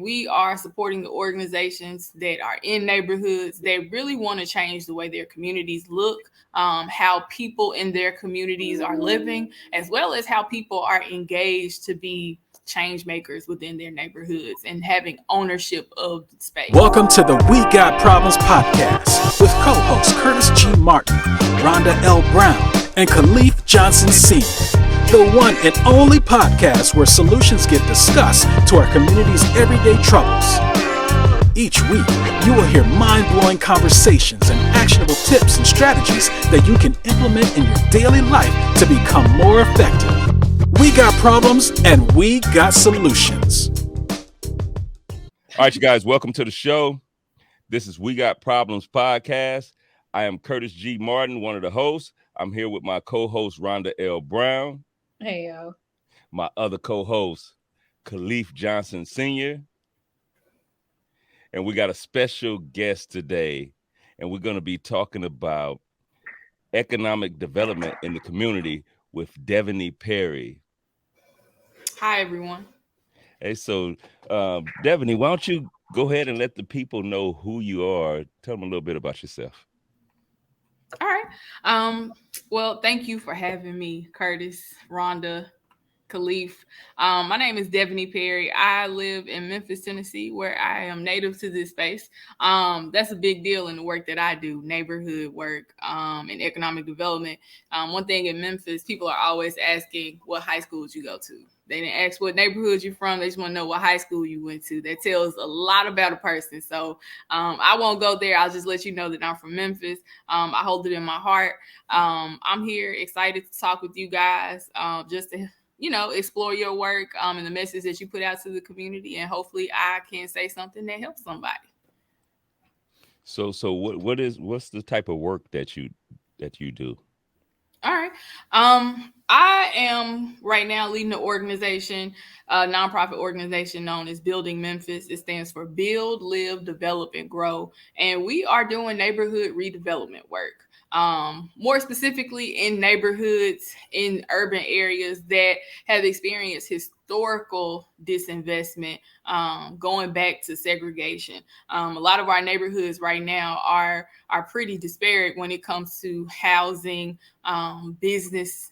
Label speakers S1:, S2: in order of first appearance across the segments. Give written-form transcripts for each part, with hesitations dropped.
S1: We are supporting the organizations that are in neighborhoods. They really want to change the way their communities look, how people in their communities are living, as well as how people are engaged to be change makers within their neighborhoods and having ownership of the space.
S2: Welcome to the We Got Problems podcast with co-hosts Curtis G. Martin, Rhonda L. Brown, and Caliph Johnson Sr., the one and only podcast where solutions get discussed to our community's everyday troubles. Each week, you will hear mind-blowing conversations and actionable tips and strategies that you can implement in your daily life to become more effective. We got problems and we got solutions.
S3: All right, you guys, welcome to the show. This is We Got Problems podcast. I am Curtis G. Martin, one of the hosts. I'm here with my co-host, Rhonda L. Brown.
S4: Hey, yo.
S3: My other co-host, Caliph Johnson Sr. And we got a special guest today, and we're going to be talking about economic development in the community with Deveney Perry.
S1: Hi, everyone.
S3: Hey, so Deveny, why don't you go ahead and let the people know who you are? Tell them a little bit about yourself.
S1: All right. Well, thank you for having me, Curtis, Rhonda, Caliph. My name is Deveney Perry. I live in Memphis, Tennessee, where I am native to this space. That's a big deal in the work that I do, neighborhood work, and economic development. One thing in Memphis, people are always asking what high schools you go to. They didn't ask what neighborhood you're from. They just want to know what high school you went to. That tells a lot about a person. So I won't go there. I'll just let you know that I'm from Memphis. I hold it in my heart. I'm here excited to talk with you guys, just to explore your work and the message that you put out to the community, and hopefully I can say something that helps somebody.
S3: So what's the type of work that you do?
S1: All right. I am right now leading an organization, a nonprofit organization known as Building Memphis. It stands for Build, Live, Develop, and Grow. And we are doing neighborhood redevelopment work. More specifically in neighborhoods in urban areas that have experienced historical disinvestment, going back to segregation. A lot of our neighborhoods right now are pretty disparate when it comes to housing, business,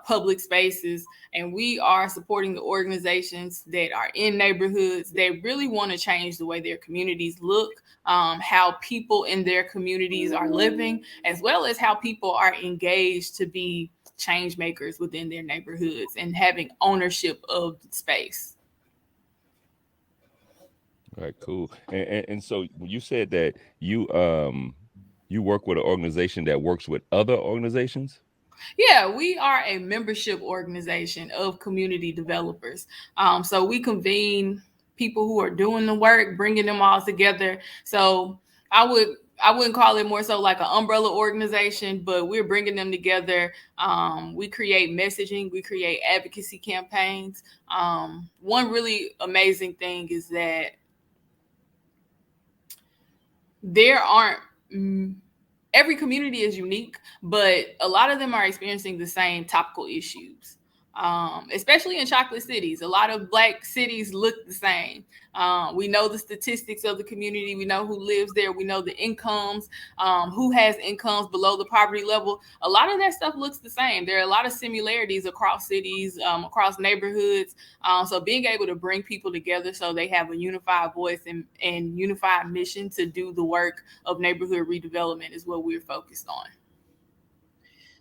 S1: public spaces, and we are supporting the organizations that are in neighborhoods. They really want to change the way their communities look, how people in their communities are living, as well as how people are engaged to be change makers within their neighborhoods and having ownership of the space.
S3: All right, cool. And so you said that you work with an organization that works with other organizations?
S1: Yeah, we are a membership organization of community developers. So we convene people who are doing the work, bringing them all together. So I wouldn't call it more so like an umbrella organization, but we're bringing them together. We create messaging, we create advocacy campaigns. One really amazing thing is that there aren't every community is unique, but a lot of them are experiencing the same topical issues, especially in chocolate cities. A lot of Black cities look the same. We know the statistics of the community. We know who lives there. We know the incomes, who has incomes below the poverty level. A lot of that stuff looks the same. There are a lot of similarities across cities, across neighborhoods. So being able to bring people together so they have a unified voice and unified mission to do the work of neighborhood redevelopment is what we're focused on.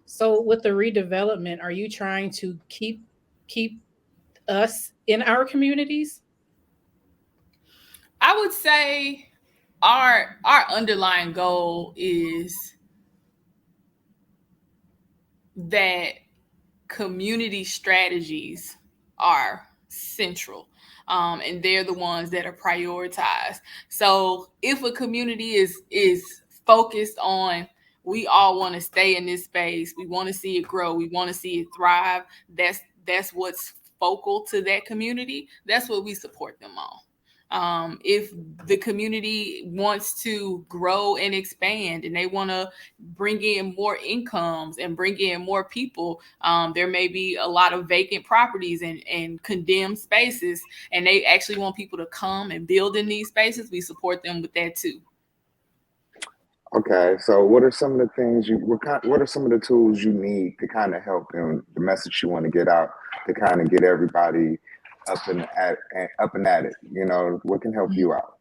S4: So with the redevelopment, are you trying to keep us in our communities?
S1: I would say our underlying goal is that community strategies are central, and they're the ones that are prioritized. So if a community is focused on, we all want to stay in this space, we want to see it grow, we want to see it thrive, that's what's focal to that community, that's what we support them on. If the community wants to grow and expand and they want to bring in more incomes and bring in more people, there may be a lot of vacant properties and condemned spaces, and they actually want people to come and build in these spaces. We support them with that too.
S5: Okay, so what are some of the things what are some of the tools you need to kind of help in the message you want to get out to kind of get everybody up and at it? You know, what can help you out?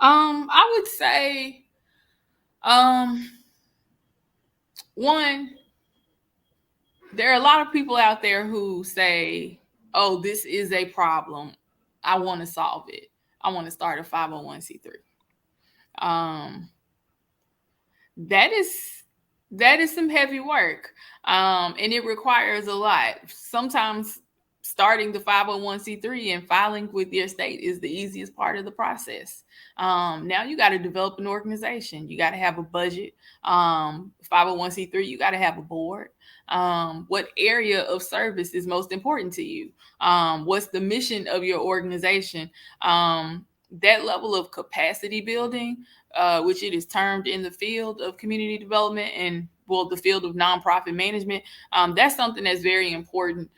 S1: I would say, one, there are a lot of people out there who say, "Oh, this is a problem. I want to solve it. I want to start a 501c3." That is some heavy work, and it requires a lot. Sometimes starting the 501c3 and filing with your state is the easiest part of the process. Now you got to develop an organization. You got to have a budget. 501c3, you got to have a board. What area of service is most important to you? What's the mission of your organization? That level of capacity building, which it is termed in the field of community development and, well, the field of nonprofit management, that's something that's very important.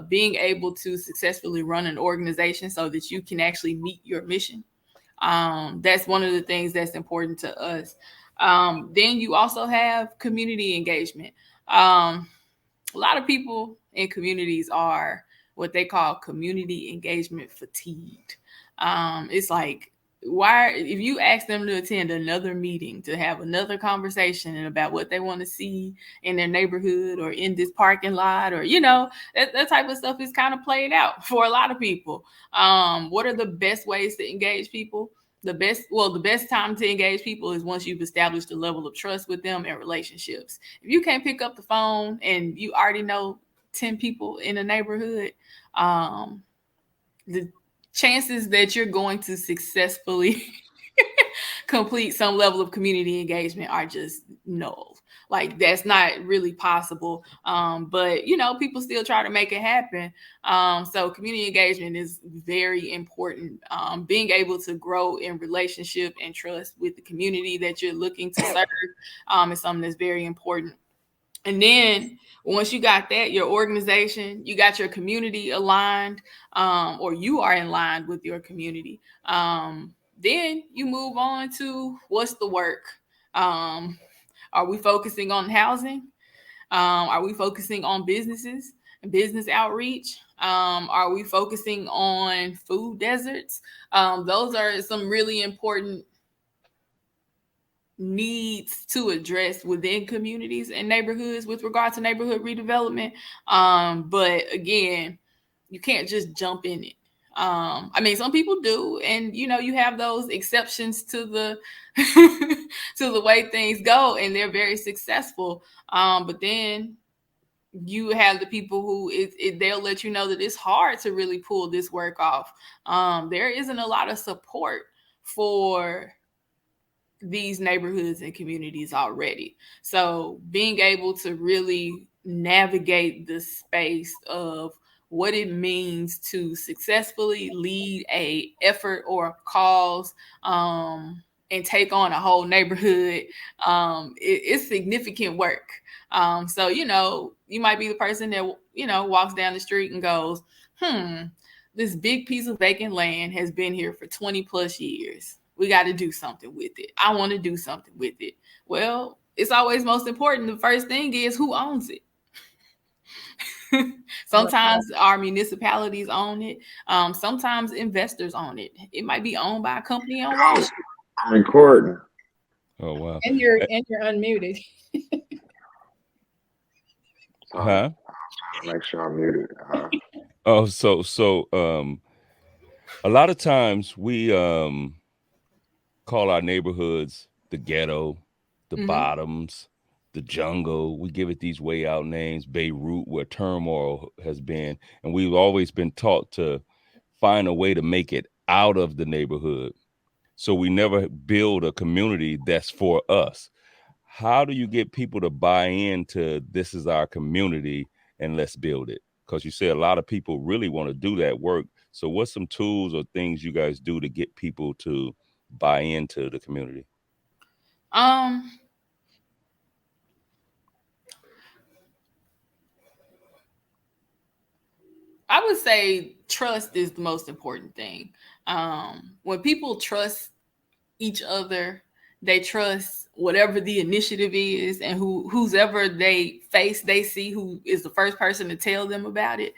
S1: Being able to successfully run an organization so that you can actually meet your mission. That's one of the things that's important to us. Then you also have community engagement. A lot of people in communities are what they call community engagement fatigued. It's like, why, if you ask them to attend another meeting, to have another conversation about what they want to see in their neighborhood or in this parking lot, or, you know, that type of stuff is kind of played out for a lot of people. What are the best ways to engage people? The best time to engage people is once you've established a level of trust with them and relationships. If you can't pick up the phone and you already know 10 people in a neighborhood, the chances that you're going to successfully complete some level of community engagement are just null. Like, that's not really possible. But, you know, people still try to make it happen. So community engagement is very important. Being able to grow in relationship and trust with the community that you're looking to serve is something that's very important. And then once you got that, your organization, you got your community aligned, or you are in line with your community. Then you move on to what's the work? Are we focusing on housing? Are we focusing on businesses and business outreach? Are we focusing on food deserts? Those are some really important needs to address within communities and neighborhoods with regard to neighborhood redevelopment. But again, you can't just jump in it. I mean, some people do, and you know, you have those exceptions to the to the way things go, and they're very successful. But then you have the people who they'll let you know that it's hard to really pull this work off. There isn't a lot of support for these neighborhoods and communities already. So being able to really navigate the space of what it means to successfully lead a effort or a cause, and take on a whole neighborhood, it's significant work. So, you know, you might be the person that, you know, walks down the street and goes, this big piece of vacant land has been here for 20 plus years. We got to do something with it. I want to do something with it. Well, it's always most important. The first thing is who owns it. Sometimes our municipalities own it. Sometimes investors own it. It might be owned by a company on Wall Street.
S5: I'm recording.
S3: Oh, wow.
S4: And you're unmuted.
S3: Huh?
S5: Make sure I'm muted.
S3: Oh, so a lot of times we call our neighborhoods the ghetto, the bottoms, the jungle. We give it these way out names, Beirut, where turmoil has been. And we've always been taught to find a way to make it out of the neighborhood. So we never build a community that's for us. How do you get people to buy into this is our community and let's build it? Because you say a lot of people really want to do that work. So what's some tools or things you guys do to get people to buy into the community?
S1: I would say trust is the most important thing. When people trust each other, they trust whatever the initiative is, and whoever they face, they see who is the first person to tell them about it.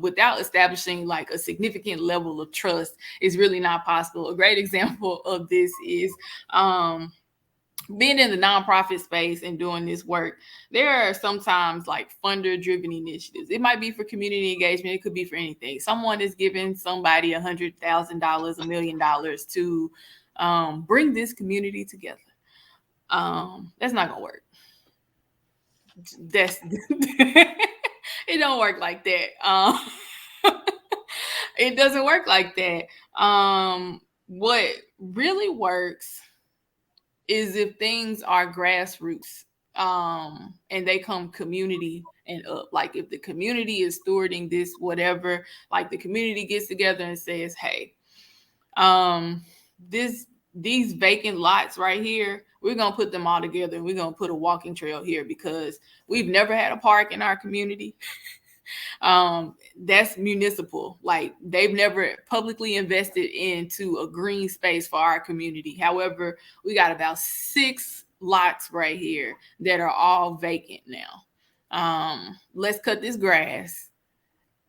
S1: Without establishing like a significant level of trust is really not possible. A great example of this is being in the nonprofit space and doing this work. There are sometimes like funder driven initiatives. It might be for community engagement. It could be for anything. Someone is giving somebody $100,000, $1 million to bring this community together. That's not gonna work. That's it don't work like that. It doesn't work like that. What really works is if things are grassroots, and they come community and up. Like if the community is stewarding this, whatever, like the community gets together and says, hey, these vacant lots right here, we're going to put them all together and we're going to put a walking trail here because we've never had a park in our community. That's municipal. Like they've never publicly invested into a green space for our community. However, we got about 6 lots right here that are all vacant now. Let's cut this grass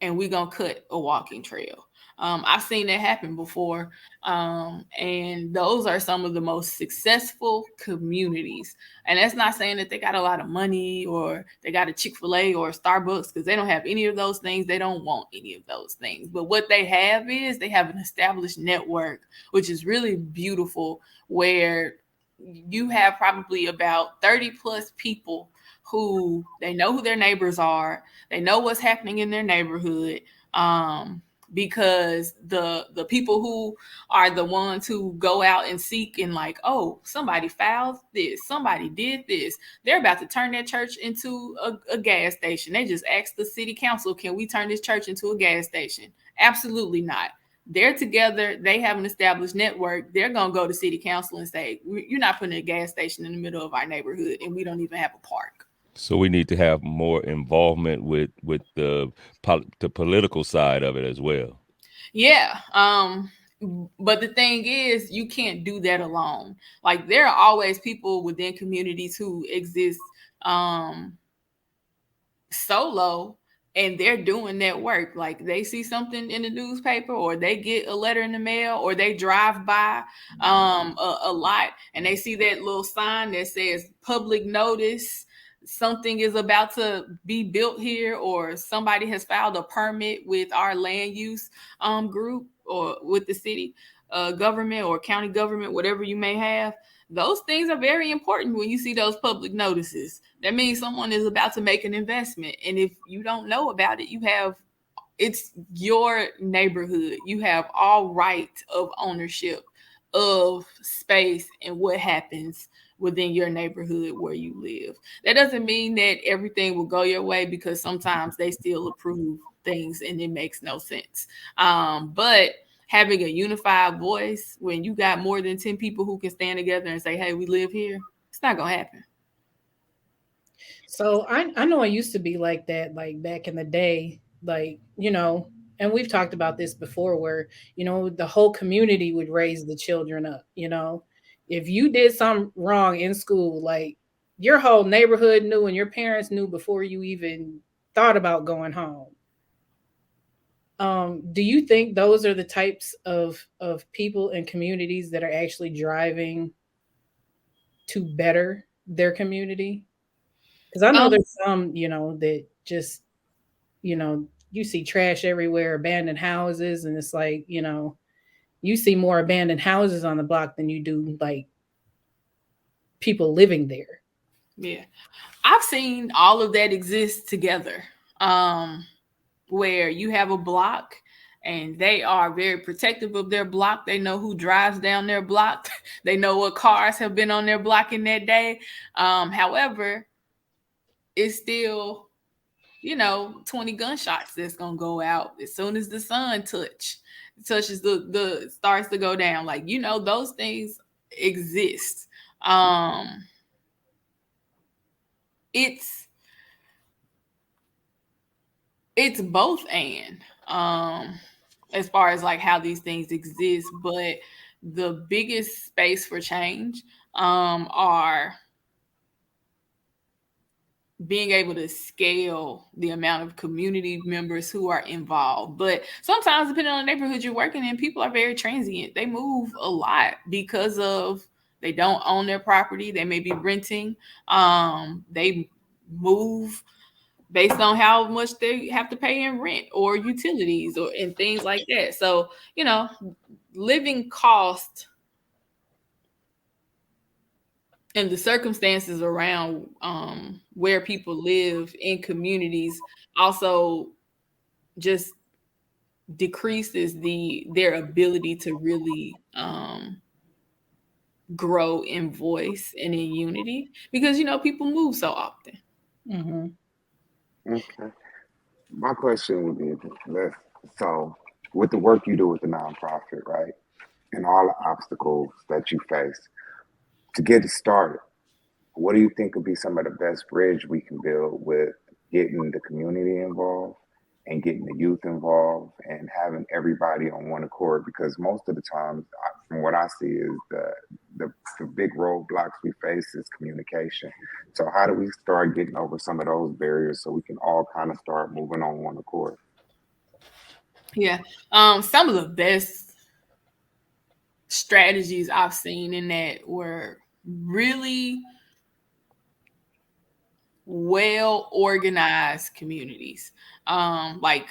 S1: and we're going to cut a walking trail. I've seen that happen before. And those are some of the most successful communities. And that's not saying that they got a lot of money or they got a Chick-fil-A or a Starbucks, because they don't have any of those things. They don't want any of those things. But what they have is they have an established network, which is really beautiful, where you have probably about 30 plus people who they know who their neighbors are. They know what's happening in their neighborhood. Because the people who are the ones who go out and seek and like, oh, somebody fouled this, somebody did this, they're about to turn that church into a gas station. They just asked the city council, can we turn this church into a gas station? Absolutely not. They're together. They have an established network. They're going to go to city council and say, you're not putting a gas station in the middle of our neighborhood and we don't even have a park.
S3: So we need to have more involvement with the political side of it as well.
S1: Yeah. But the thing is, you can't do that alone. Like there are always people within communities who exist solo, and they're doing that work. Like they see something in the newspaper, or they get a letter in the mail, or they drive by a lot and they see that little sign that says public notice, something is about to be built here, or somebody has filed a permit with our land use group or with the city government or county government, whatever you may have. Those things are very important when you see those public notices. That means someone is about to make an investment. And if you don't know about it, it's your neighborhood. You have all right of ownership of space and what happens within your neighborhood where you live. That doesn't mean that everything will go your way, because sometimes they still approve things and it makes no sense. But having a unified voice, when you got more than 10 people who can stand together and say, hey, we live here, it's not going to happen.
S4: So I know it used to be like that, like back in the day, like, and we've talked about this before, where, the whole community would raise the children up. If you did something wrong in school, like your whole neighborhood knew and your parents knew before you even thought about going home. Do you think those are the types of people and communities that are actually driving to better their community? Because I know there's some, that just, you see trash everywhere, abandoned houses, and it's like, you see more abandoned houses on the block than you do like people living there.
S1: Yeah, I've seen all of that exist together. Where you have a block and they are very protective of their block. They know who drives down their block. They know what cars have been on their block in that day. However, it's still 20 gunshots that's gonna go out as soon as the sun touches the starts to go down. Like, those things exist. It's it's both and as far as like how these things exist, but the biggest space for change are being able to scale the amount of community members who are involved. But sometimes, depending on the neighborhood you're working in, people are very transient. They move a lot because of they don't own their property. They may be renting. They move based on how much they have to pay in rent or utilities or and things like that. So, living cost and the circumstances around where people live in communities also just decreases their ability to really grow in voice and in unity because people move so often.
S5: Okay. My question would be this. So, with the work you do with the nonprofit, right, and all the obstacles that you face, to get it started, what do you think would be some of the best bridge we can build with getting the community involved and getting the youth involved and having everybody on one accord? Because most of the time, from what I see, is the big roadblocks we face is communication. So how do we start getting over some of those barriers so we can all kind of start moving on one accord?
S1: Yeah. Some of the best strategies I've seen in that were really well organized communities. Like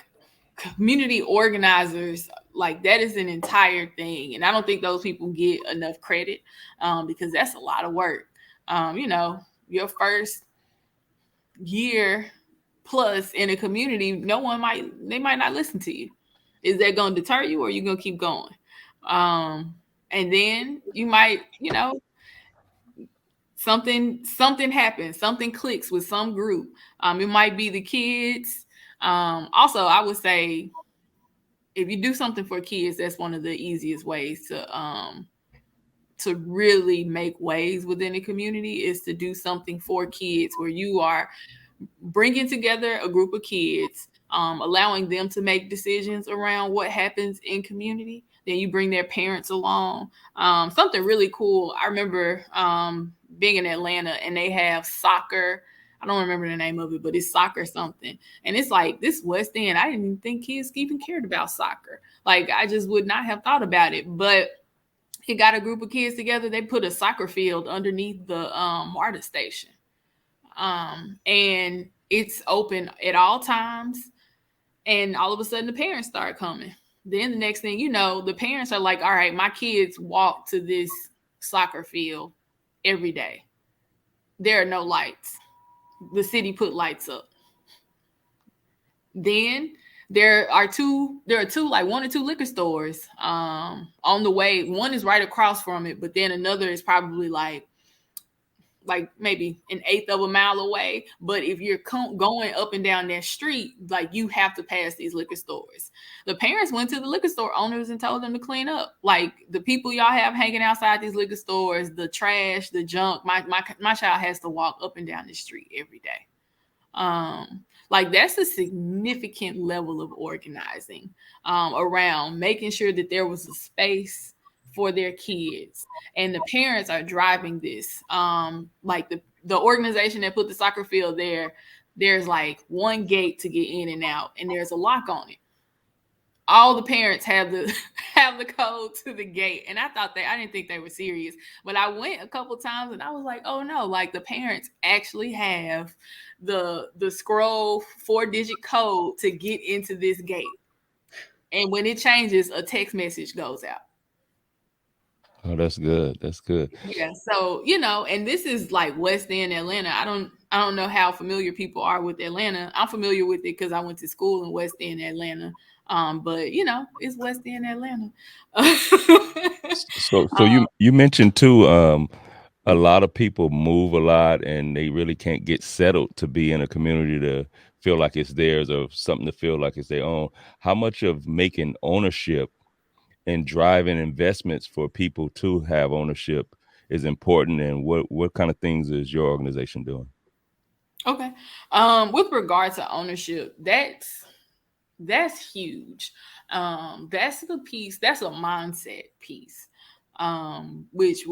S1: community organizers, like that is an entire thing. And I don't think those people get enough credit because that's a lot of work. Your first year plus in a community, they might not listen to you. Is that going to deter you or are you going to keep going? And then you might, something happens, something clicks with some group. It might be the kids. Also, I would say if you do something for kids, that's one of the easiest ways to really make waves within the community is to do something for kids where you are bringing together a group of kids, allowing them to make decisions around what happens in community. Then you bring their parents along. Something really cool. I remember being in Atlanta and they have soccer. I don't remember the name of it, but it's soccer something. And it's like this West End. I didn't even think kids even cared about soccer. Like I just would not have thought about it. But he got a group of kids together. They put a soccer field underneath the MARTA station. And it's open at all times. And all of a sudden the parents start coming. Then the next thing you know, the parents are like, all right, my kids walk to this soccer field every day. There are no lights. The city put lights up. Then there are two, like one or two liquor stores on the way. One is right across from it, but then another is probably like maybe an eighth of a mile away. But if you're going up and down that street, like you have to pass these liquor stores. The parents went to the liquor store owners and told them to clean up. Like the people y'all have hanging outside these liquor stores, the trash, the junk, my child has to walk up and down the street every day. Like that's a significant level of organizing around making sure that there was a space for their kids, and the parents are driving this. Like the organization that put the soccer field there, there's like one gate to get in and out, and there's a lock on it. All the parents have the code to the gate, and I didn't think they were serious, but I went a couple times and I was like, oh no, like the parents actually have the scroll 4-digit code to get into this gate, and when it changes, a text message goes out.
S3: Oh, that's good. That's good.
S1: Yeah. So, and this is like West End Atlanta. I don't know how familiar people are with Atlanta. I'm familiar with it because I went to school in West End Atlanta. But it's West End Atlanta.
S3: So you mentioned too, a lot of people move a lot and they really can't get settled to be in a community to feel like it's theirs or something to feel like it's their own. How much of making ownership and driving investments for people to have ownership is important, and what kind of things is your organization doing?
S1: Okay. With regard to ownership, that's huge. That's the piece, that's a mindset piece. Which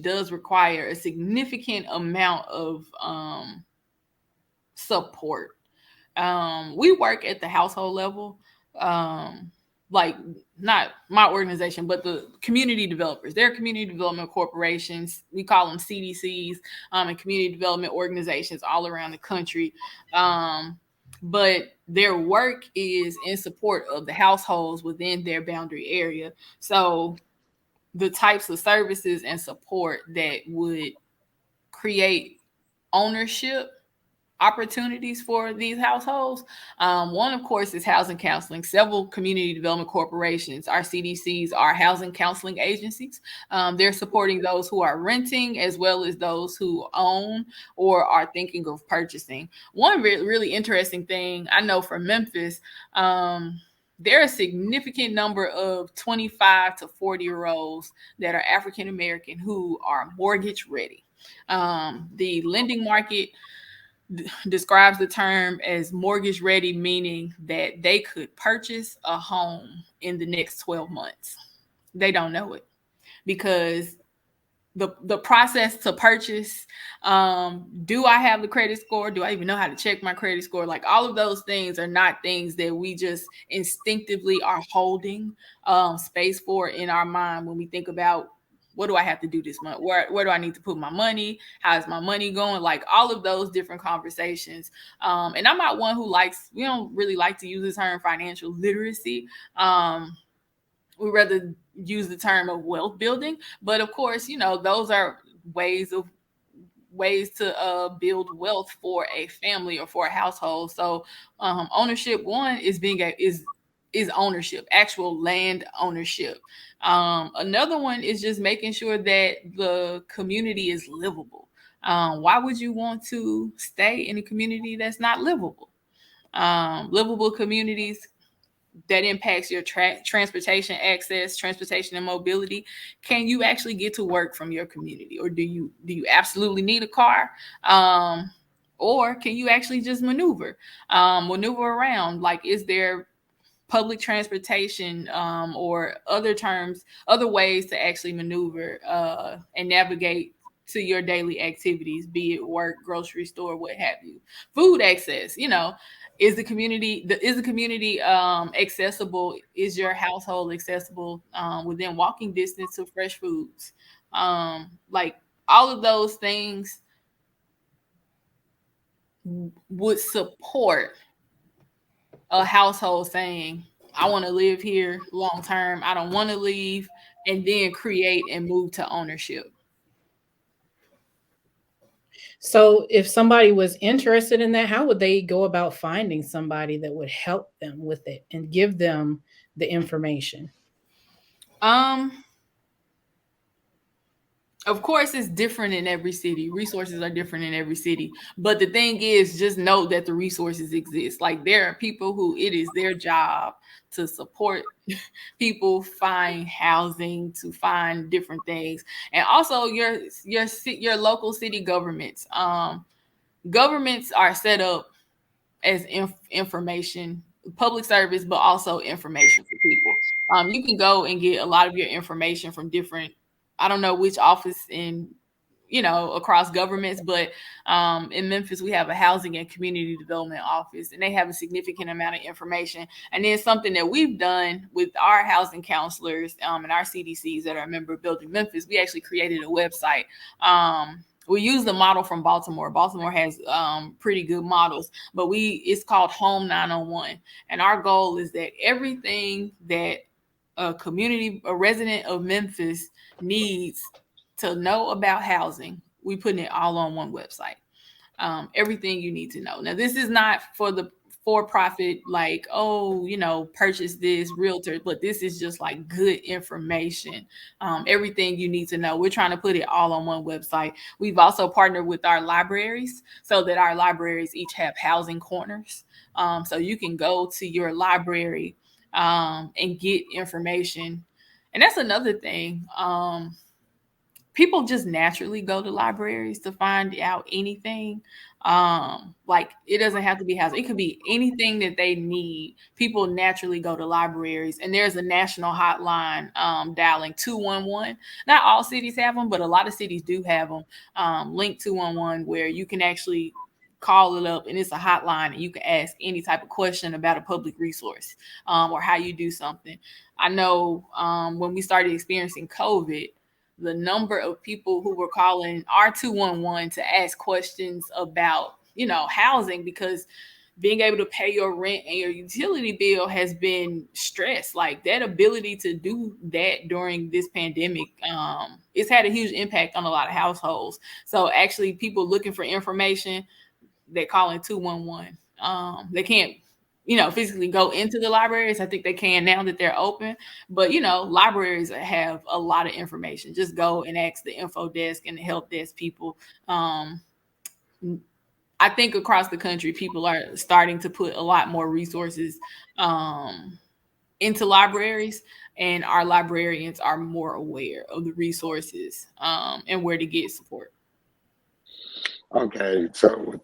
S1: does require a significant amount of support. We work at the household level. Like, not my organization, but the community developers. They're community development corporations. We call them CDCs, and community development organizations all around the country. But their work is in support of the households within their boundary area. So the types of services and support that would create ownership opportunities for these households. One, of course, is housing counseling. Several community development corporations, our CDCs, are housing counseling agencies. They're supporting those who are renting as well as those who own or are thinking of purchasing. One really interesting thing I know for Memphis, there are a significant number of 25 to 40-year-olds that are African American who are mortgage ready. The lending market describes the term as mortgage ready, meaning that they could purchase a home in the next 12 months. They don't know it because the process to purchase, do I have the credit score? Do I even know how to check my credit score? Like, all of those things are not things that we just instinctively are holding space for in our mind when we think about, what do I have to do this month? Where do I need to put my money? How is my money going? Like, all of those different conversations. And I'm not one who we don't really like to use the term financial literacy. We rather use the term of wealth building. But of course, those are ways to build wealth for a family or for a household. So ownership, one, is ownership, actual land ownership. Another one is just making sure that the community is livable. Why would you want to stay in a community that's not livable? Livable communities, that impacts your transportation access, transportation and mobility. Can you actually get to work from your community, or do you absolutely need a car? Or can you actually just maneuver around? Like, is there public transportation, or other ways to actually maneuver and navigate to your daily activities, be it work, grocery store, what have you? Food access, is the community accessible? Is your household accessible within walking distance to fresh foods? Like, all of those things would support a household saying, I want to live here long term, I don't want to leave, and then create and move to ownership.
S4: So if somebody was interested in that, how would they go about finding somebody that would help them with it and give them the information?
S1: Of course, it's different in every city. Resources are different in every city. But the thing is, just know that the resources exist. Like, there are people who it is their job to support people find housing, to find different things. And also your local city governments. Governments are set up as information, public service, but also information for people. You can go and get a lot of your information from different, I don't know which office across governments, but in Memphis, we have a housing and community development office, and they have a significant amount of information. And then something that we've done with our housing counselors and our CDCs that are a member of Building Memphis, we actually created a website. We use the model from Baltimore. Baltimore has pretty good models, but it's called Home 901. And our goal is that everything that a resident of Memphis needs to know about housing, we putting it all on one website. Everything you need to know. Now, this is not for for-profit, like, oh, purchase this realtor, but this is just like good information. Everything you need to know. We're trying to put it all on one website. We've also partnered with our libraries so that our libraries each have housing corners. So you can go to your library and get information. And that's another thing. People just naturally go to libraries to find out anything. Like, it doesn't have to be housing. It could be anything that they need. People naturally go to libraries, and there's a national hotline dialing 211. Not all cities have them, but a lot of cities do have them. Link 211, where you can actually call it up, and it's a hotline, and you can ask any type of question about a public resource or how you do something. I know when we started experiencing COVID, the number of people who were calling our 211 to ask questions about, housing, because being able to pay your rent and your utility bill has been stressed. Like, that ability to do that during this pandemic, it's had a huge impact on a lot of households. So actually, people looking for information, they're calling 211. They can't physically go into the libraries. I think they can now that they're open, but libraries have a lot of information. Just go and ask the info desk and the help desk people. I think across the country, people are starting to put a lot more resources into libraries, and our librarians are more aware of the resources and where to get support.
S5: Okay, so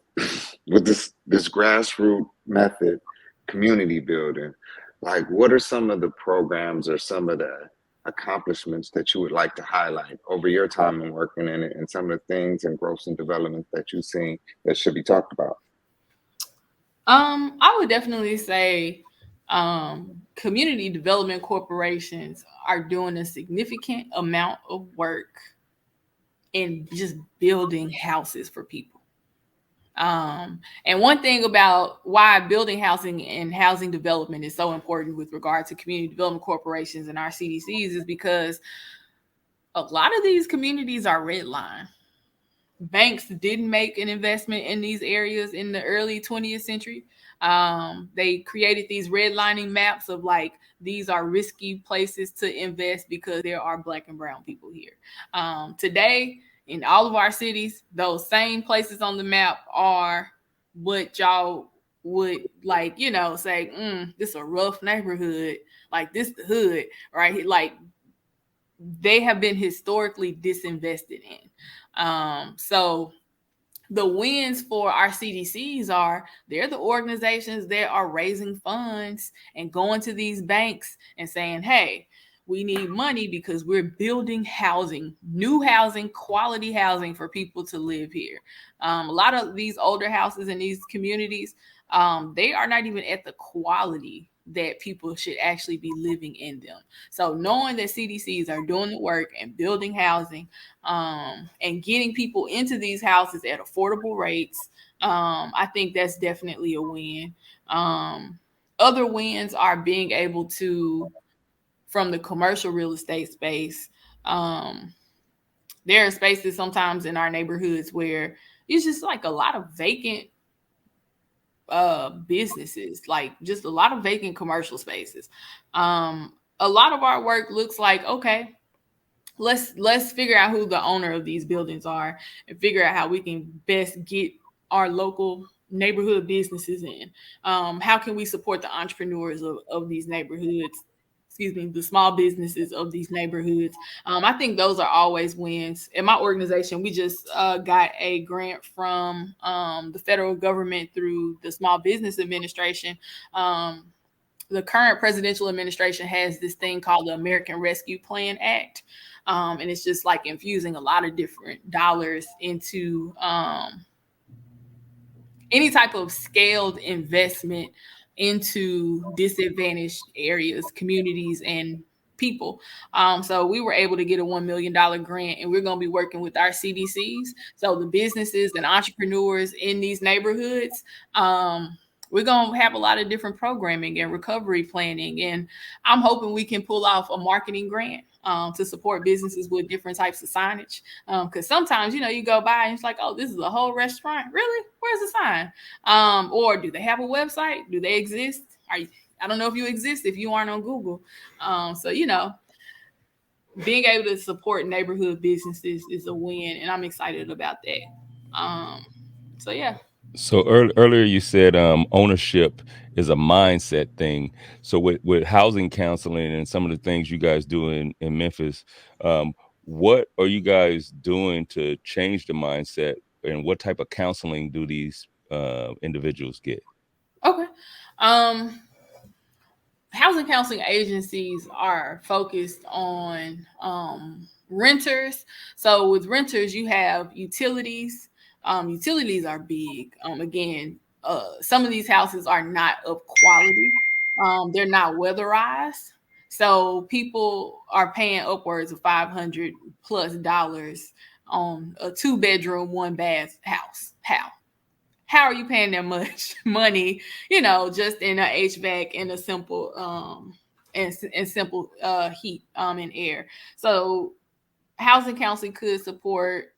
S5: with this grassroots method, community building, like, what are some of the programs or some of the accomplishments that you would like to highlight over your time in working in it, and some of the things and growth and development that you've seen that should be talked about?
S1: I would definitely say community development corporations are doing a significant amount of work in just building houses for people. And one thing about why building housing and housing development is so important with regard to community development corporations and our CDCs is because a lot of these communities are redlined. Banks didn't make an investment in these areas in the early 20th century. They created these redlining maps of, like, these are risky places to invest because there are Black and brown people here. Today, in all of our cities, those same places on the map are what y'all would, like, say, this is a rough neighborhood, like, this the hood, right? Like, they have been historically disinvested in. So the wins for our CDCs are, they're the organizations that are raising funds and going to these banks and saying, hey, we need money because we're building housing, new housing, quality housing for people to live here. A lot of these older houses in these communities, they are not even at the quality that people should actually be living in them. So knowing that CDCs are doing the work and building housing and getting people into these houses at affordable rates, I think that's definitely a win. Other wins are being able to, from the commercial real estate space, there are spaces sometimes in our neighborhoods where it's just like a lot of vacant businesses, like just a lot of vacant commercial spaces. A lot of our work looks like, okay, let's figure out who the owner of these buildings are and figure out how we can best get our local neighborhood businesses in. How can we support the entrepreneurs of these neighborhoods? The small businesses of these neighborhoods. I think those are always wins. In my organization, we just got a grant from the federal government through the Small Business Administration. The current presidential administration has this thing called the American Rescue Plan Act. And it's just like infusing a lot of different dollars into any type of scaled investment into disadvantaged areas, communities, and people. So we were able to get a $1 million grant, and we're going to be working with our CDCs. So the businesses and entrepreneurs in these neighborhoods, we're going to have a lot of different programming and recovery planning. And I'm hoping we can pull off a marketing grant to support businesses with different types of signage. Because sometimes, you go by and it's like, oh, this is a whole restaurant. Really? Where's the sign? Or do they have a website? Do they exist? I don't know if you exist if you aren't on Google. So, being able to support neighborhood businesses is a win, and I'm excited about that. So yeah.
S3: So earlier you said ownership is a mindset thing. So with housing counseling and some of the things you guys do in Memphis, what are you guys doing to change the mindset, and what type of counseling do these individuals get?
S1: Okay. Housing counseling agencies are focused on renters. So with renters, you have utilities. Utilities are big. Again, some of these houses are not of quality. They're not weatherized. So people are paying upwards of $500+ on a 2-bedroom, 1-bath house. How are you paying that much money, just in a HVAC and a simple and simple heat and air? So housing counseling could support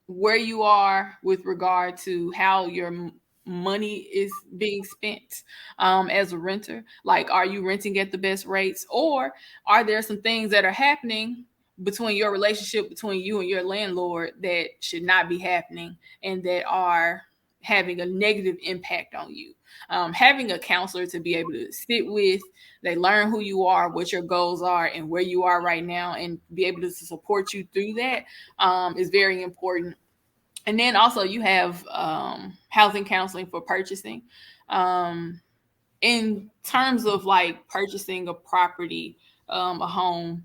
S1: where you are with regard to how your money is being spent as a renter. Like, are you renting at the best rates, or are there some things that are happening between your relationship between you and your landlord that should not be happening and that are having a negative impact on you? Having a counselor to be able to sit with, they learn who you are, what your goals are, and where you are right now, and be able to support you through that is very important. And then also you have housing counseling for purchasing. In terms of like purchasing a property, a home,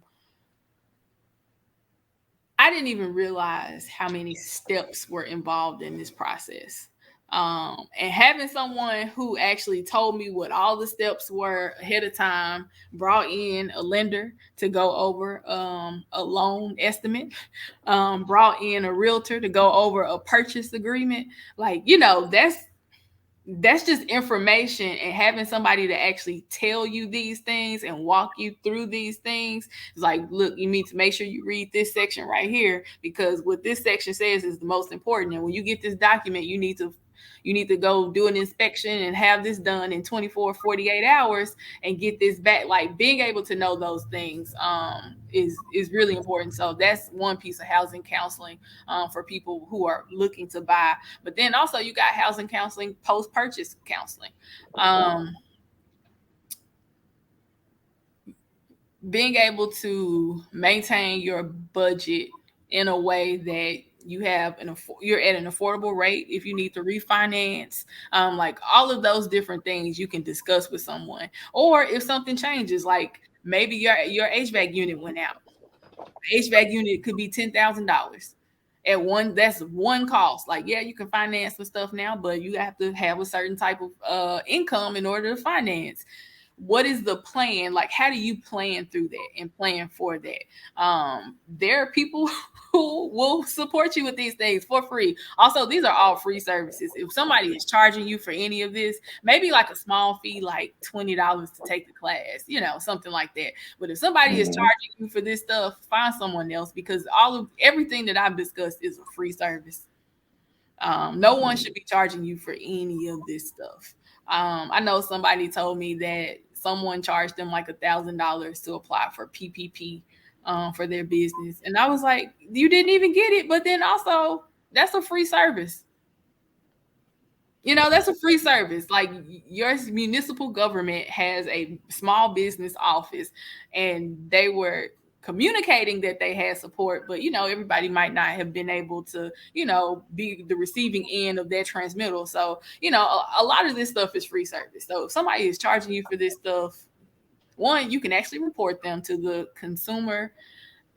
S1: I didn't even realize how many steps were involved in this process. And having someone who actually told me what all the steps were ahead of time, brought in a lender to go over a loan estimate, brought in a realtor to go over a purchase agreement. Like, that's just information, and having somebody to actually tell you these things and walk you through these things is like, look, you need to make sure you read this section right here, because what this section says is the most important. And when you get this document, you need to go do an inspection and have this done in 24, 48 hours and get this back. Like, being able to know those things is really important. So that's one piece of housing counseling for people who are looking to buy. But then also you got housing counseling, post-purchase counseling. Being able to maintain your budget in a way that you're at an affordable rate. If you need to refinance, like all of those different things you can discuss with someone. Or if something changes, like maybe your HVAC unit went out. HVAC unit could be $10,000 at one. That's one cost. Like, yeah, you can finance some stuff now, but you have to have a certain type of income in order to finance. What is the plan? Like, how do you plan through that and plan for that? There are people who will support you with these things for free. Also, these are all free services. If somebody is charging you for any of this, maybe like a small fee, like $20 to take the class, something like that. But if somebody is charging you for this stuff, find someone else, because everything that I've discussed is a free service. No one should be charging you for any of this stuff. I know somebody told me that someone charged them like $1,000 to apply for PPP for their business. And I was like, you didn't even get it. But then also, that's a free service. That's a free service. Like, your municipal government has a small business office, and they were communicating that they had support, but everybody might not have been able to be the receiving end of that transmittal. So a lot of this stuff is free service. So if somebody is charging you for this stuff, one, you can actually report them to the Consumer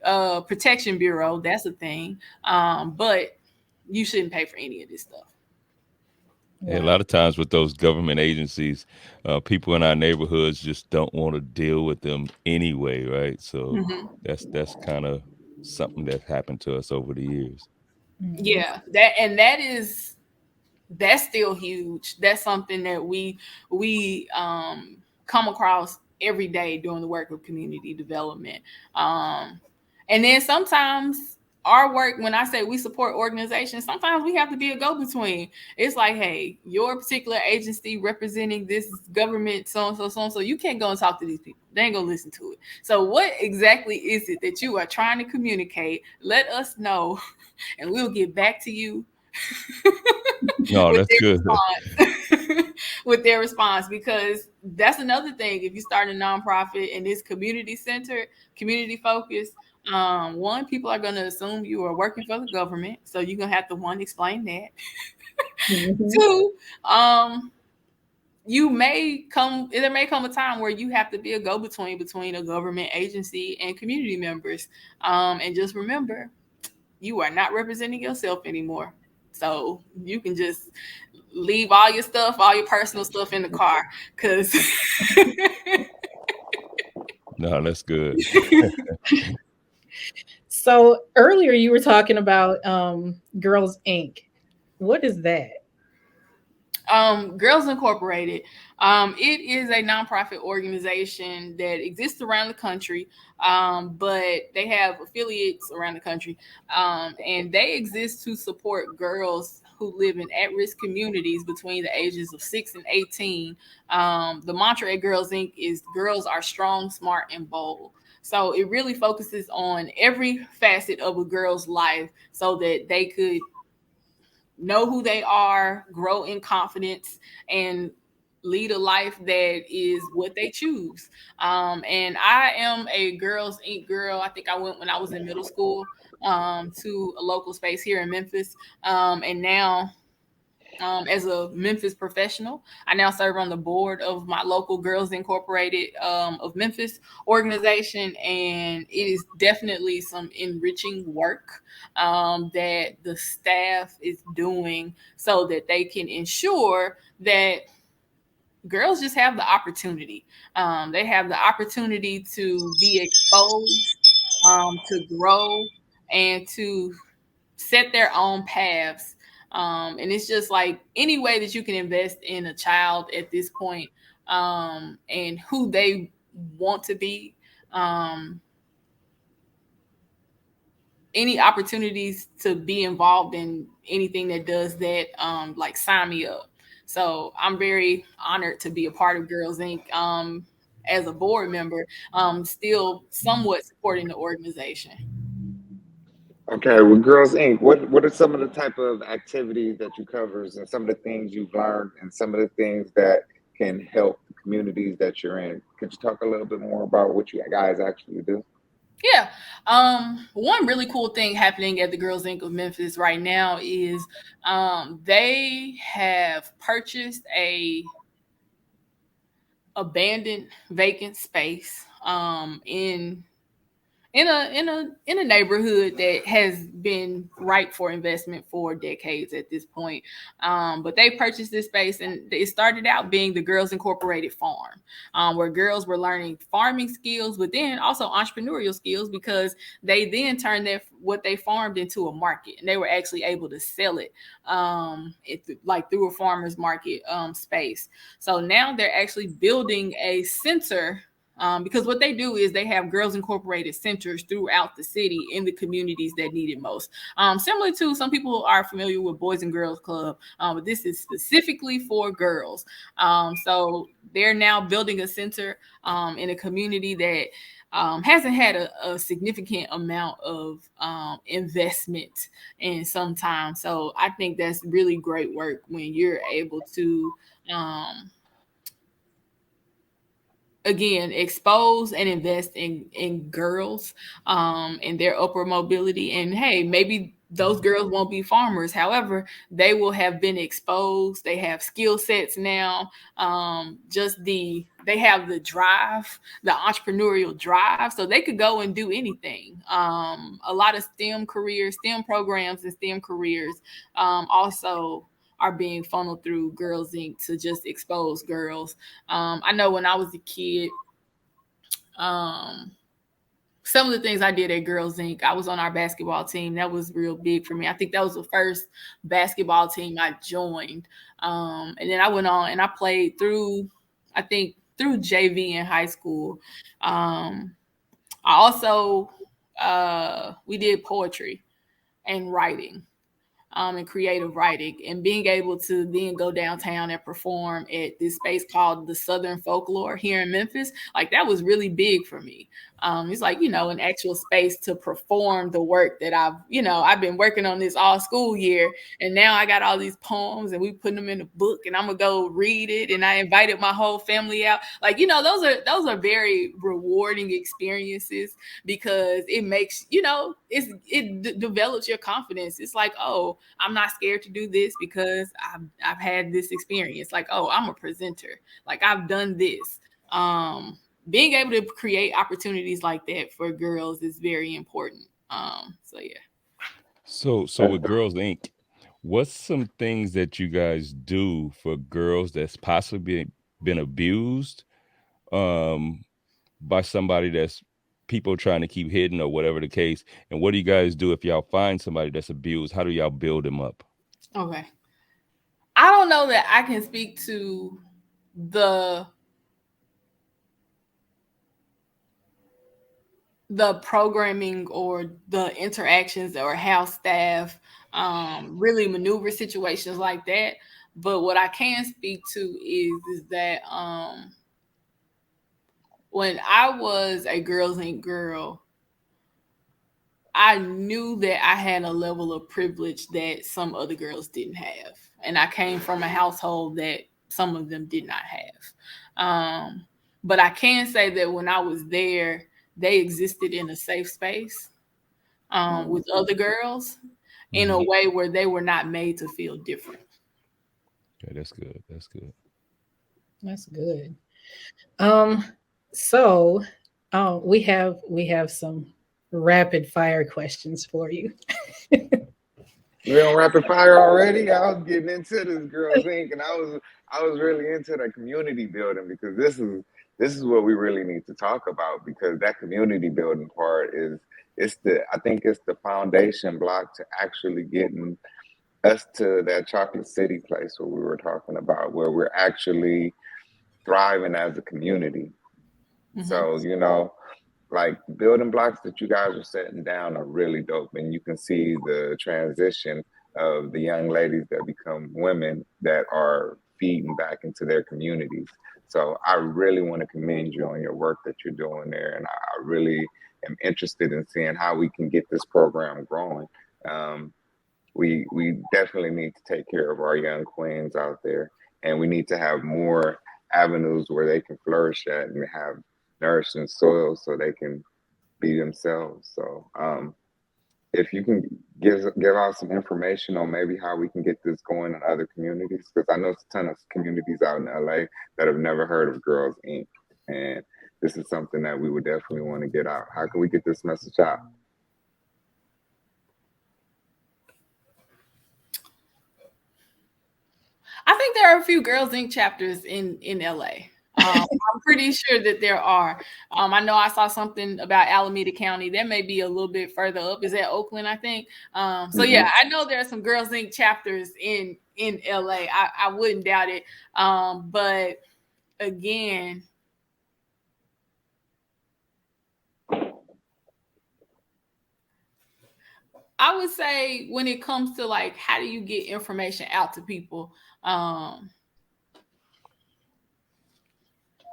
S1: Protection Bureau. That's a thing. But you shouldn't pay for any of this stuff.
S3: Yeah, a lot of times with those government agencies, people in our neighborhoods just don't want to deal with them anyway, right? So that's kind of something that happened to us over the years.
S1: Yeah, that's still huge. That's something that we come across every day doing the work of community development. And then sometimes our work, when I say we support organizations, sometimes we have to be a go-between. It's like, hey, your particular agency representing this government, so you can't go and talk to these people. They ain't gonna listen to it. So what exactly is it that you are trying to communicate? Let us know, and we'll get back to you.
S3: No,
S1: with
S3: that's
S1: their
S3: good.
S1: response. With their response, because that's another thing. If you start a nonprofit and it's community centered, community focused, one, people are going to assume you are working for the government, so you're going to have to one explain that. Two, there may come a time where you have to be a go-between between a government agency and community members, and just remember, you are not representing yourself anymore. So you can just leave all your stuff, all your personal stuff in the car, because
S3: No, that's good.
S4: So earlier you were talking about Girls Inc. What is that?
S1: Girls Incorporated. It is a nonprofit organization that exists around the country, but they have affiliates around the country, and they exist to support girls who live in at-risk communities between the ages of 6 and 18. The mantra at Girls Inc. is girls are strong, smart, and bold. So it really focuses on every facet of a girl's life so that they could know who they are, grow in confidence, and lead a life that is what they choose. And I am a Girls Inc. girl. I think I went when I was in middle school to a local space here in Memphis. And now, as a Memphis professional, I now serve on the board of my local Girls Incorporated of Memphis organization, and it is definitely some enriching work that the staff is doing so that they can ensure that girls just have the opportunity. They have the opportunity to be exposed, to grow, and to set their own paths. And it's just like any way that you can invest in a child at this point, and who they want to be. Any opportunities to be involved in anything that does that, like sign me up. So I'm very honored to be a part of Girls Inc. As a board member, still somewhat supporting the organization.
S5: Okay, with Girls Inc., what are some of the type of activities that you covers and some of the things you've learned and some of the things that can help the communities that you're in? Could you talk a little bit more about what you guys actually do?
S1: Yeah. One really cool thing happening at the Girls Inc. of Memphis right now is they have purchased a abandoned vacant space in a neighborhood that has been ripe for investment for decades at this point. But they purchased this space, and it started out being the Girls Incorporated Farm, where girls were learning farming skills, but then also entrepreneurial skills, because they then turned what they farmed into a market, and they were actually able to sell it, like through a farmer's market space. So now they're actually building a center. Because what they do is they have Girls Incorporated centers throughout the city in the communities that need it most. Similar to, some people are familiar with Boys and Girls Club, but this is specifically for girls. So they're now building a center in a community that hasn't had a significant amount of investment in some time. So I think that's really great work when you're able to again expose and invest in girls and their upward mobility. And hey, maybe those girls won't be farmers, however they will have been exposed. They have skill sets now. They have the drive, the entrepreneurial drive, so they could go and do anything. A lot of STEM programs and STEM careers also are being funneled through Girls Inc. to just expose girls. I know when I was a kid, some of the things I did at Girls Inc., I was on our basketball team. That was real big for me. I think that was the first basketball team I joined. And then I went on and I played through, I think, through JV in high school. I also we did poetry and writing. And creative writing, and being able to then go downtown and perform at this space called the Southern Folklore here in Memphis, like that was really big for me. It's like, an actual space to perform the work that I've been working on this all school year. And now I got all these poems and we put them in a book and I'm gonna go read it. And I invited my whole family out. Like, those are very rewarding experiences because it makes, it develops your confidence. It's like, oh, I'm not scared to do this because I've had this experience. Like, oh, I'm a presenter. Like, I've done this. Being able to create opportunities like that for girls is very important. So yeah.
S3: So with Girls Inc., what's some things that you guys do for girls that's possibly been abused by somebody that's people trying to keep hidden or whatever the case? And what do you guys do if y'all find somebody that's abused? How do y'all build them up?
S1: Okay. I don't know that I can speak to the programming or the interactions or how staff really maneuver situations like that. But what I can speak to is that when I was a Girls Inc. girl, I knew that I had a level of privilege that some other girls didn't have. And I came from a household that some of them did not have. But I can say that when I was there, they existed in a safe space with other girls in a way where they were not made to feel different.
S3: Okay, that's good. That's good.
S4: That's good. So we have some rapid fire questions for you.
S5: We on rapid fire already. I was getting into this Girls Inc. and I was really into the community building because this is what we really need to talk about because that community building part I think it's the foundation block to actually getting us to that Chocolate City place where we were talking about, where we're actually thriving as a community. So, like building blocks that you guys are setting down are really dope. And you can see the transition of the young ladies that become women that are feeding back into their communities. So I really want to commend you on your work that you're doing there. And I really am interested in seeing how we can get this program growing. We definitely need to take care of our young queens out there. And we need to have more avenues where they can flourish at and have nourishing soil so they can be themselves. So if you can give out some information on maybe how we can get this going in other communities, because I know there's a ton of communities out in LA that have never heard of Girls Inc. And this is something that we would definitely want to get out. How can we get this message out?
S1: I think there are a few Girls Inc. chapters in LA. I'm pretty sure that there are. I know I saw something about Alameda County. That may be a little bit further up. Is that Oakland, I think? So yeah, I know there are some Girls Inc. chapters in LA. I wouldn't doubt it. But again, I would say when it comes to like, how do you get information out to people?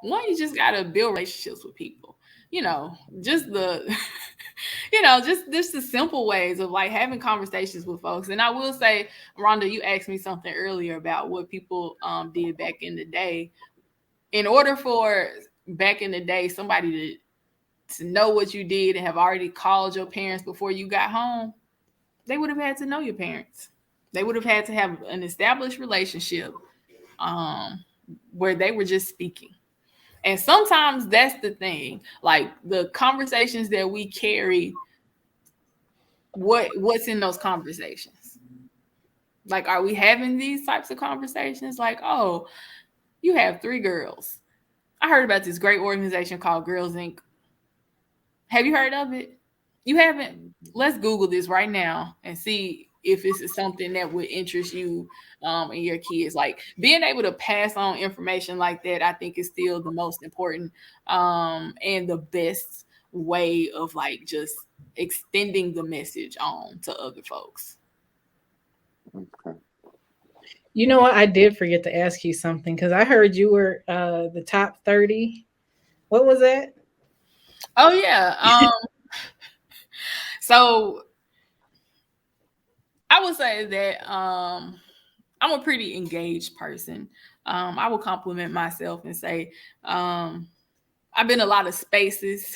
S1: One, you just gotta build relationships with people. Just the, just the simple ways of like having conversations with folks. And I will say, Rhonda, you asked me something earlier about what people did back in the day. In order for back in the day somebody to know what you did and have already called your parents before you got home, they would have had to know your parents. They would have had to have an established relationship where they were just speaking. And sometimes that's the thing, like the conversations that we carry, what's in those conversations? Like, are we having these types of conversations? Like, oh, you have 3 girls. I heard about this great organization called Girls Inc. Have you heard of it? You haven't? Let's Google this right now and see if it's something that would interest you and your kids. Like being able to pass on information like that, I think is still the most important and the best way of like just extending the message on to other folks.
S5: Okay.
S4: You know what? I did forget to ask you something because I heard you were the top 30. What was that?
S1: Oh yeah. So I would say that I'm a pretty engaged person. I will compliment myself and say I've been a lot of spaces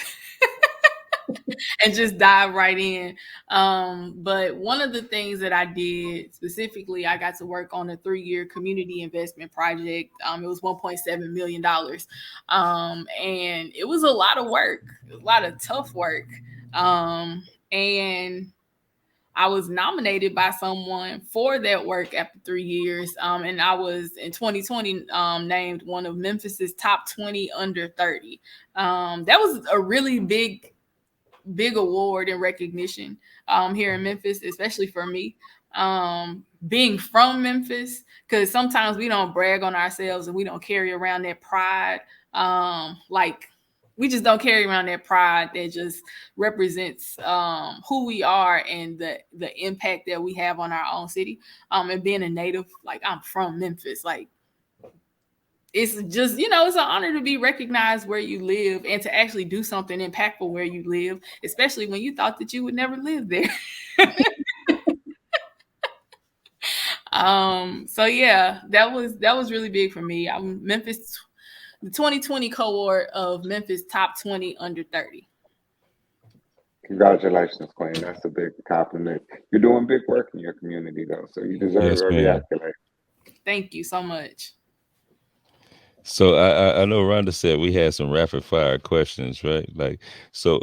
S1: and just dive right in. But one of the things that I did specifically, I got to work on a 3-year community investment project. It was $1.7 million. And it was a lot of work, a lot of tough work. And I was nominated by someone for that work after 3 years. And I was in 2020 named one of Memphis's top 20 under 30. That was a really big award and recognition here in Memphis, especially for me. Being from Memphis, because sometimes we don't brag on ourselves and we don't carry around that pride. Like we just don't carry around that pride that just represents who we are and the impact that we have on our own city. And being a native, like I'm from Memphis, like it's just, it's an honor to be recognized where you live and to actually do something impactful where you live, especially when you thought that you would never live there. So yeah, that was really big for me. I'm Memphis, the 2020 cohort of Memphis top 20 under 30.
S5: Congratulations, Queen. That's a big compliment. You're doing big work in your community, though, so you deserve
S3: Yes,
S5: every
S3: ma'am.
S5: accolade.
S1: Thank you so much.
S3: So I know Rhonda said we had some rapid fire questions, right? Like, so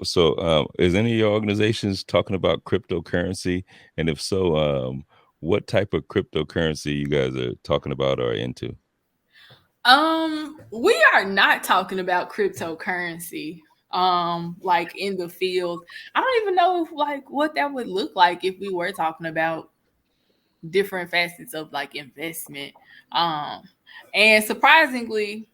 S3: is any of your organizations talking about cryptocurrency? And if so, what type of cryptocurrency you guys are talking about or into?
S1: We are not talking about cryptocurrency. Like in the field, I don't even know like what that would look like if we were talking about different facets of like investment. And surprisingly,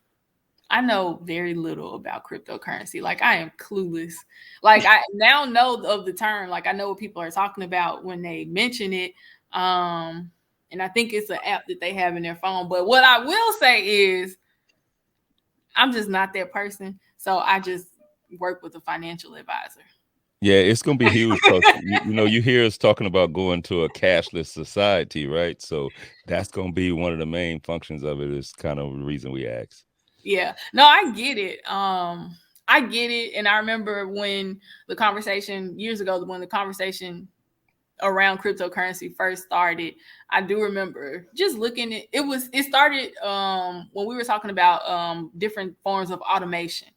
S1: I know very little about cryptocurrency. Like I am clueless. Like I now know of the term. Like I know what people are talking about when they mention it. And I think it's an app that they have in their phone. But what I will say is I'm just not that person. So I just work with a financial advisor.
S3: Yeah, it's gonna be huge because you hear us talking about going to a cashless society, right? So that's gonna be one of the main functions of it. Is kind of the reason we asked.
S1: Yeah, no, I get it. I get it, and I remember when the conversation years ago, when the conversation around cryptocurrency first started, I do remember just looking at it started when we were talking about different forms of automation.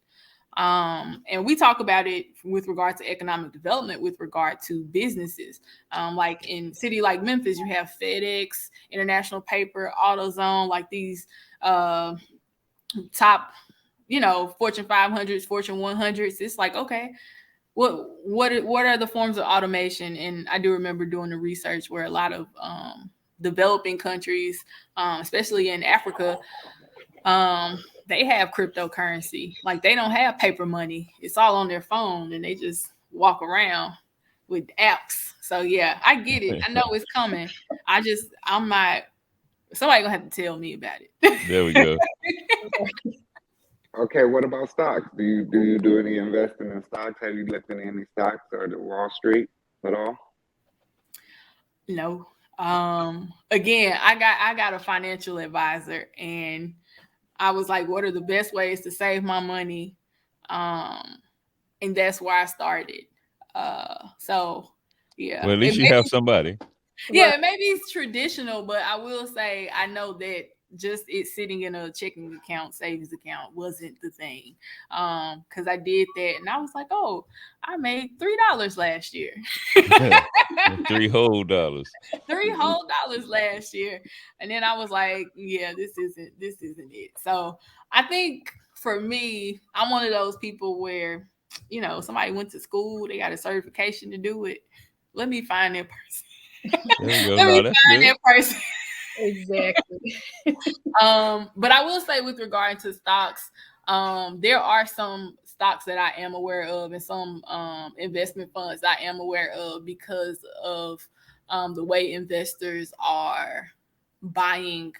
S1: And we talk about it with regard to economic development, with regard to businesses. Like in city like Memphis, you have FedEx, International Paper, AutoZone, like these top, Fortune 500s, Fortune 100s. It's like, okay, what are the forms of automation? And I do remember doing the research where a lot of developing countries, especially in Africa, they have cryptocurrency. Like they don't have paper money. It's all on their phone and they just walk around with apps. So yeah, I get it. I know it's coming. I'm not, somebody gonna have to tell me about it.
S3: There we go.
S5: Okay, what about stocks? Do you do any investing in stocks? Have you looked into any stocks or the Wall Street at all?
S1: No. Again, I got a financial advisor and I was like, what are the best ways to save my money? And that's where I started. So yeah.
S3: Well, at least you have somebody.
S1: Yeah, maybe it's traditional, but I will say I know that just it sitting in a checking account, savings account wasn't the thing. Because I did that and I was like, oh, I made $3 last year.
S3: $3 whole. $3
S1: whole last year. And then I was like, yeah, this isn't it. So I think for me, I'm one of those people where, somebody went to school, they got a certification to do it. Let me find that person.
S3: There we go.
S1: Let me
S3: No, that's
S1: find
S3: good.
S1: that person.
S4: Exactly.
S1: But I will say with regard to stocks, there are some stocks that I am aware of and some investment funds I am aware of because of the way investors are buying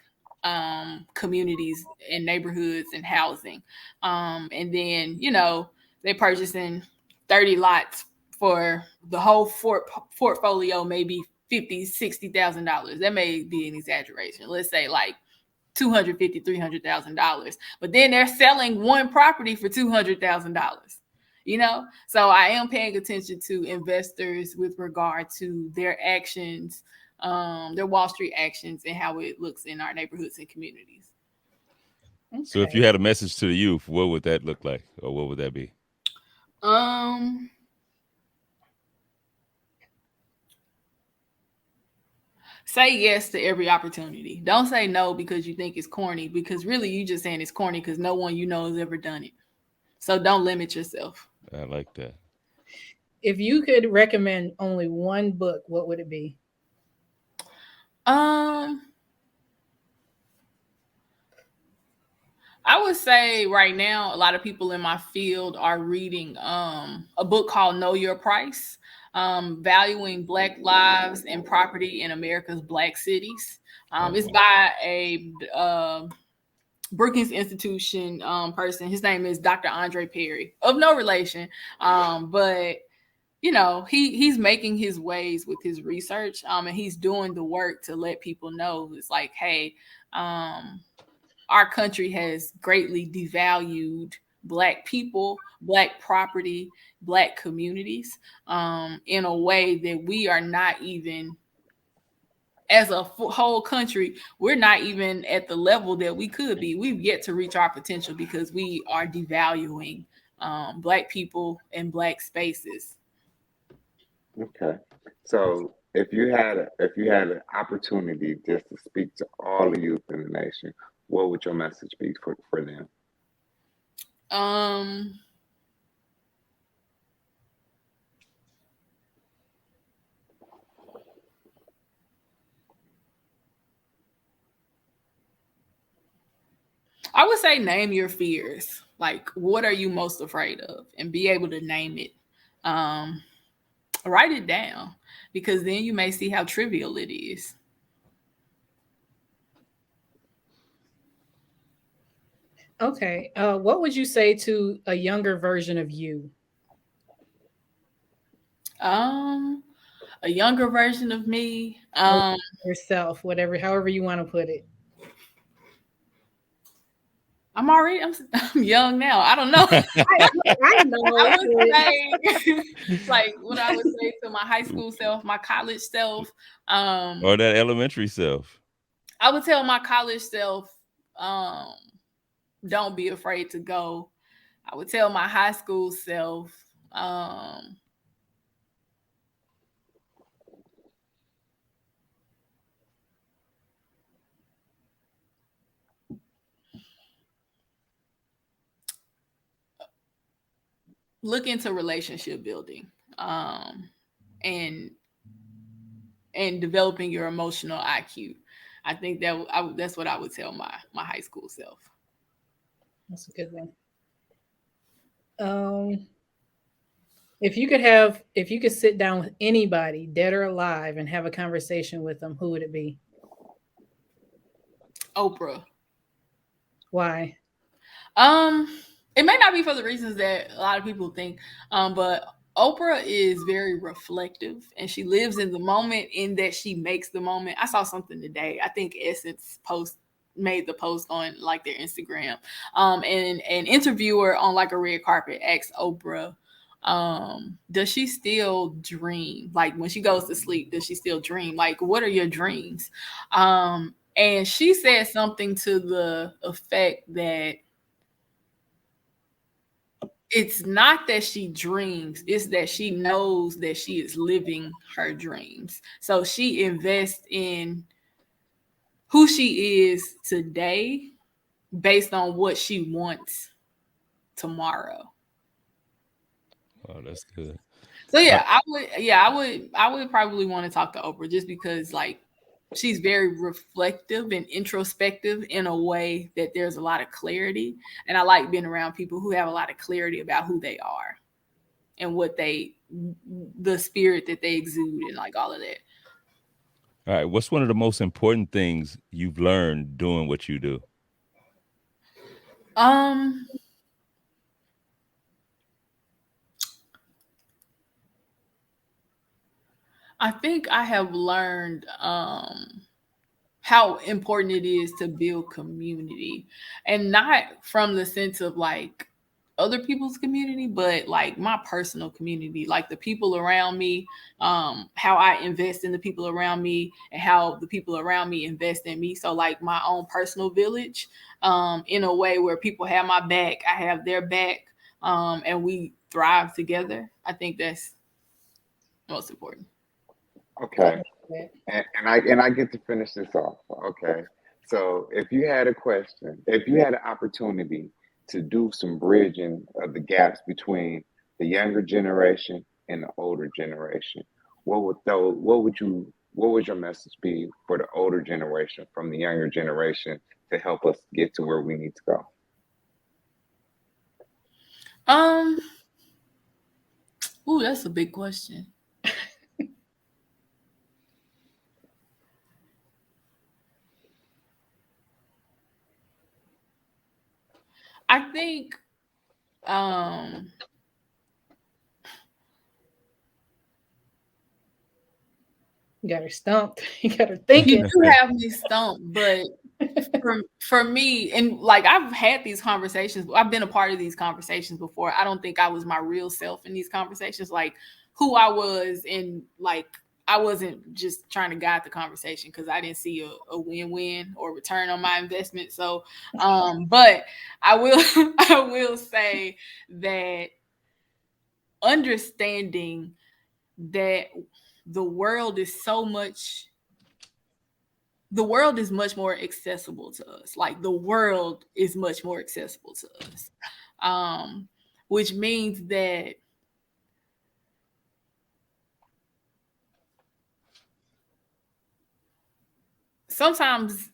S1: communities and neighborhoods and housing. And then, they're purchasing 30 lots for the whole portfolio, maybe $50,000-$60,000. That may be an exaggeration. Let's say like $250,000, $300,000. But then they're selling one property for $200,000. So I am paying attention to investors with regard to their actions, their Wall Street actions, and how it looks in our neighborhoods and communities.
S4: Okay.
S3: So if you had a message to the youth, what would that look like, or what would that be?
S1: Say yes to every opportunity. Don't say no because you think it's corny, because really you just saying it's corny because no one you know has ever done it. So don't limit yourself.
S3: I like that.
S4: If you could recommend only one book, what would it be?
S1: I would say right now, a lot of people in my field are reading a book called Know Your Price, Valuing Black Lives and Property in America's Black Cities. It's by a Brookings Institution person. His name is Dr. Andre Perry, of no relation, but he's making his ways with his research, and he's doing the work to let people know it's like, hey, our country has greatly devalued Black people, Black property, Black communities, in a way that we are not even, as a whole country, we're not even at the level that we could be. We've yet to reach our potential because we are devaluing Black people and Black spaces.
S5: Okay. So if you had an opportunity just to speak to all the youth in the nation, what would your message be for them?
S1: I would say name your fears. Like, what are you most afraid of? And be able to name it. Write it down, because then you may see how trivial it is.
S4: Okay. What would you say to a younger version of you?
S1: A younger version of me.
S4: Yourself, however you want to put it.
S1: I'm young now. I don't know.
S4: I know.
S1: I would say, like, what I would say to my high school self, my college self,
S3: or that elementary self.
S1: I would tell my college self, don't be afraid to go. I would tell my high school self, look into relationship building, and developing your emotional IQ. I think that's what I would tell my high school self.
S4: That's a good one. If you could sit down with anybody, dead or alive, and have a conversation with them, who would it be?
S1: Oprah.
S4: Why?
S1: It may not be for the reasons that a lot of people think, but Oprah is very reflective, and she lives in the moment, in that she makes the moment. I saw something today. I think Essence made the post on like their Instagram. And an interviewer on like a red carpet asked Oprah, does she still dream? Like, when she goes to sleep, does she still dream? Like, what are your dreams? And she said something to the effect that it's not that she dreams, it's that she knows that she is living her dreams. So she invests in who she is today based on what she wants tomorrow.
S3: Oh, that's good.
S1: So yeah, I would probably want to talk to Oprah just because like she's very reflective and introspective in a way that there's a lot of clarity. And I like being around people who have a lot of clarity about who they are and the spirit that they exude and like all of that.
S3: All right. What's one of the most important things you've learned doing what you do?
S1: I think I have learned how important it is to build community, and not from the sense of like other people's community, but like my personal community, like the people around me, how I invest in the people around me and how the people around me invest in me. So like my own personal village, in a way where people have my back, I have their back, and we thrive together. I think that's most important.
S5: Okay. And I get to finish this off. Okay. So if you had an opportunity to do some bridging of the gaps between the younger generation and the older generation, what would your message be for the older generation from the younger generation to help us get to where we need to go?
S1: Ooh, that's a big question. I think
S4: You got her stumped. You got her thinking.
S1: you do have me stumped, but for me, and like I've had these conversations, I've been a part of these conversations before. I don't think I was my real self in these conversations, like who I was, and like I wasn't just trying to guide the conversation because I didn't see a win-win or return on my investment. So but I will say that understanding that the world is much more accessible to us. Like the world is much more accessible to us, which means that sometimes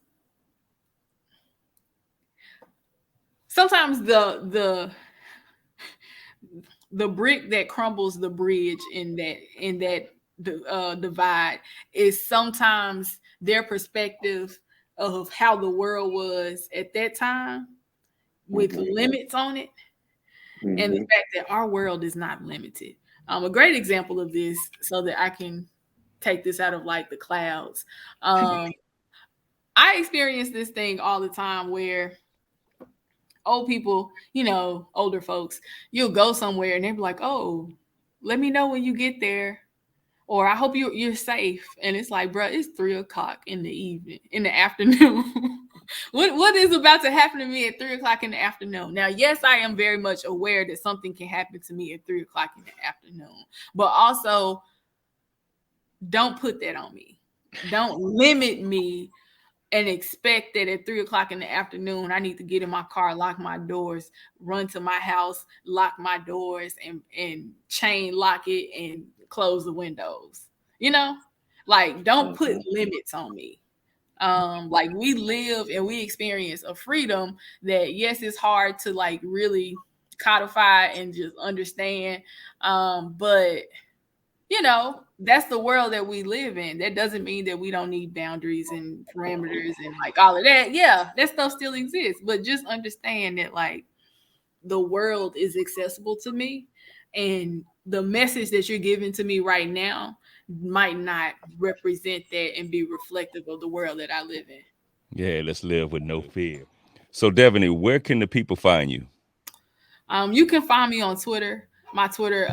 S1: the brick that crumbles the bridge in that divide is sometimes their perspective of how the world was at that time with limits on it, and the fact that our world is not limited. A great example of this, so that I can take this out of like the clouds. I experience this thing all the time where old people, older folks, you'll go somewhere and they'll be like, "Oh, let me know when you get there," or "I hope you're safe." And it's like, bro, it's 3:00 in the afternoon. What is about to happen to me at 3:00 in the afternoon? Now, yes, I am very much aware that something can happen to me at 3:00 in the afternoon, but also don't put that on me. Don't limit me and expect that at 3:00 in the afternoon, I need to get in my car, lock my doors, run to my house, lock my doors, and chain lock it and close the windows. Like don't put limits on me. Like we live and we experience a freedom that, yes, it's hard to like really codify and just understand. But that's the world that we live in. That doesn't mean that we don't need boundaries and parameters and like all of that. Yeah, that stuff still exists. But just understand that like the world is accessible to me, and the message that you're giving to me right now might not represent that and be reflective of the world that I live in.
S3: Yeah, let's live with no fear. So, Deveny, where can the people find you?
S1: You can find me on Twitter. My Twitter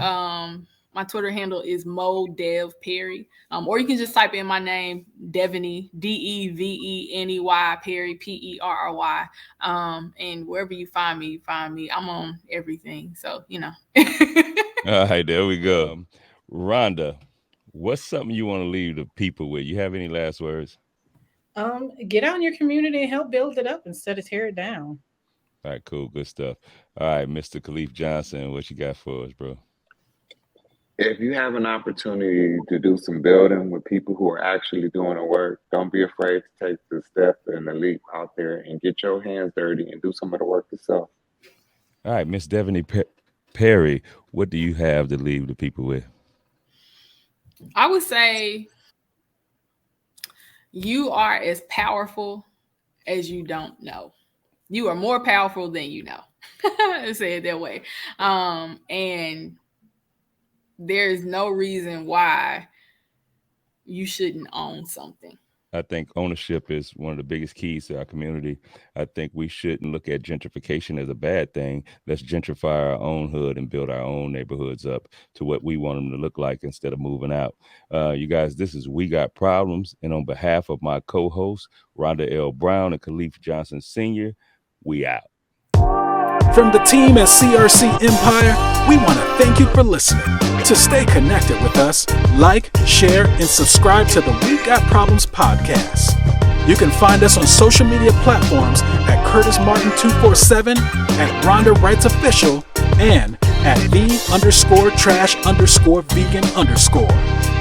S1: handle is MoDevPerry. Or you can just type in my name, Deveny, Deveney Perry, Perry. And wherever you find me, I'm on everything. So,
S3: All right, there we go. Rhonda, what's something you want to leave the people with? You have any last words?
S4: Get out in your community and help build it up instead of tear it down.
S3: All right, cool, good stuff. All right, Mr. Caliph Johnson, what you got for us, bro?
S5: if you have an opportunity to do some building with people who are actually doing the work, don't be afraid to take the step and the leap out there and get your hands dirty and do some of the work yourself.
S3: All right, Miss Deveney Perry, what do you have to leave the people with?
S1: I would say you are as powerful as you don't know. You are more powerful than you know. Let's say it that way. And there's no reason why you shouldn't own something.
S3: I think ownership is one of the biggest keys to our community. I think we shouldn't look at gentrification as a bad thing. Let's gentrify our own hood and build our own neighborhoods up to what we want them to look like instead of moving out. You guys, this is We Got Problems. And on behalf of my co-hosts, Rhonda L. Brown and Caliph Johnson Sr., we out.
S2: From the team at CRC Empire, we want to thank you for listening. To stay connected with us, like, share, and subscribe to the We Got Problems podcast. You can find us on social media platforms at Curtis Martin 247, at Rhonda Wrights Official, and at the_trash_vegan_.